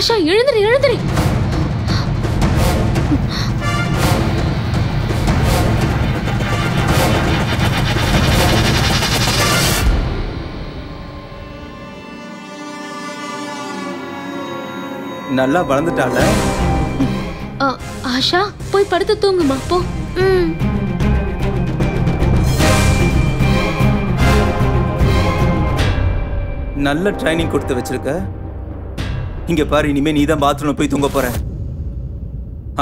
ஆஷா எழுந்துரு எழுந்துரு. நல்லா வளர்ந்துட்டால. ஆஷா போய் படுத்து தூங்குமா போ. நல்ல ட்ரைனிங் கொடுத்து வச்சிருக்க. இங்க பாரு, இனிமே நீதான் பாத்ரூம்ல போய் தூங்க போற.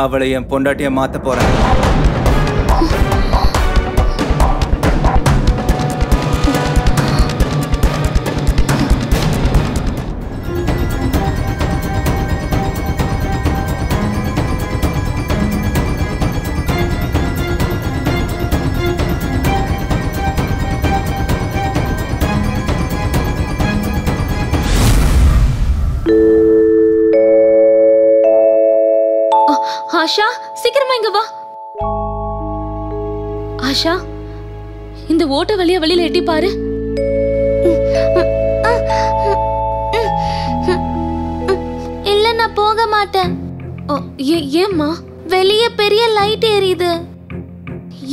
அவளை என் பொண்டாட்டிய மாத்த போறேன். ஆஷா சீக்கிரமா இங்க வா. ஆஷா இந்த ஓட்ட வழியா வெளியில எட்டி பாரு. இல்ல நான் போக மாட்டேன். ஏம்மா? வெளியே பெரிய லைட் எரியுது.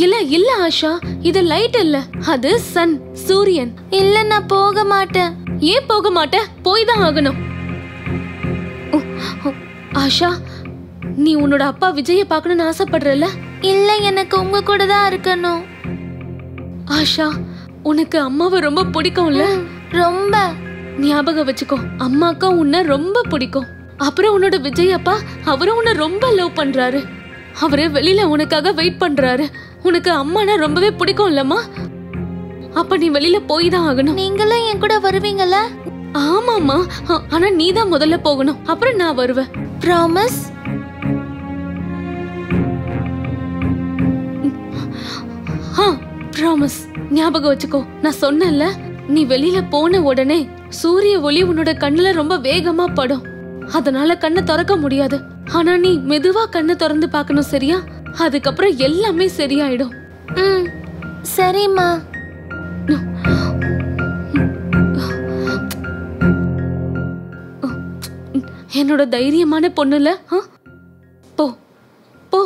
இல்ல இல்ல ஆஷா, இது லைட் இல்ல, அது சன், சூரியன். இல்ல நான் போக மாட்டேன். ஏன் போக மாட்ட? போய் தான் ஆகணும். ஆஷா நீ உன்னோட அப்பா விஜய பார்க்கணும்னு ஆசைப்படுறல? இல்ல எனக்கு உங்க கூட தான் இருக்கணும். ஆஷா உனக்கு அம்மாவை ரொம்ப பிடிக்கும்ல? ரொம்ப. ஞாபகம் வச்சுக்கோ, அம்மாக்கும் உன்னை ரொம்ப பிடிக்கும். அப்புறம் உன்னோட விஜய் அப்பா, அவரும் உன்னை ரொம்ப லவ் பண்றாரு. அவரு வெளியில உனக்காக வெயிட் பண்றாரு. உனக்கு அம்மானா ரொம்பவே பிடிக்கும் இல்லம்மா? அப்ப நீ வெளியில போய் தான் ஆகணும். நீங்களும் என் கூட வருவீங்களா? ஆமாமா, ஆனா நீ தான் முதல்ல போகணும், அப்புறம் நான் வருவேன். ப்ராமிஸ்? ப்ராமிஸ். ஞாபகம் வச்சுக்கோ, நான் சொன்னேன்ல, நீ வெளியில போன உடனே சூரிய ஒளி உன்னோட கண்ணுல ரொம்ப வேகமா படும். அதனால கண்ணை திறக்க முடியாது. ஆனா நீ மெதுவா கண்ணை திறந்து பார்க்கணும், சரியா? அதுக்கப்புறம் எல்லாமே சரியாயிடும். சரிம்மா. என்னோட தைரியமான பொண்ணுல போ போ.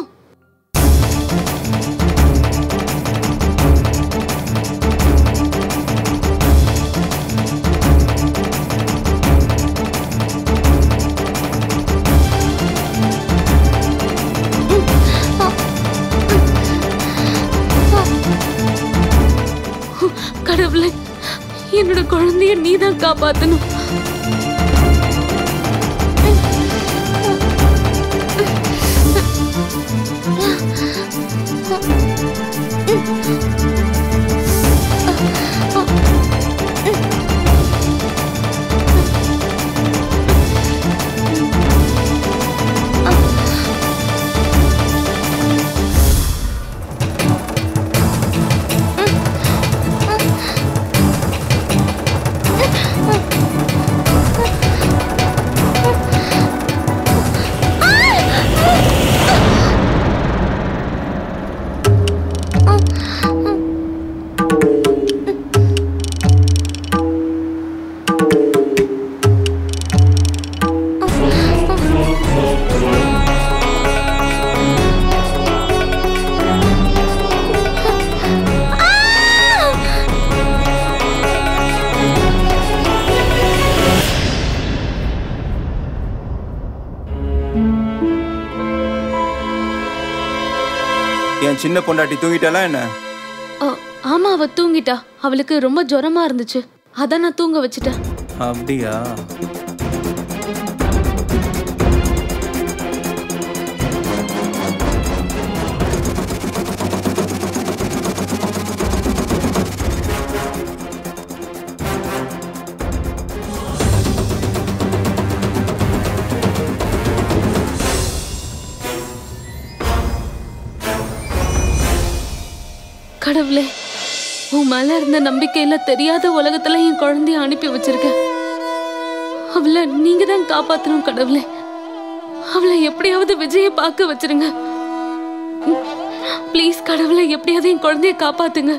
கடவுளே, என்னோட குழந்தைய நீதான் காப்பாத்தணும். என் சின்ன பொண்டாட்டி தூங்கிட்டாளா என்ன? ஆமா, அவ தூங்கிட்டா. அவளுக்கு ரொம்ப ஜுரமா இருந்துச்சு, அதான் நான் தூங்க வச்சிட்டேன். அப்படியா? கடவுளே, உன் மேல இருந்த நம்பிக்கையில தெரியாத உலகத்துல என் குழந்தைய அனுப்பி வச்சிருக்கேன். அவளை நீங்க தான் காப்பாத்தணும் கடவுளே. அவளை எப்படியாவது விஜய பார்க்க வச்சிருங்க ப்ளீஸ். கடவுளை எப்படியாவது என் குழந்தைய காப்பாத்துங்க.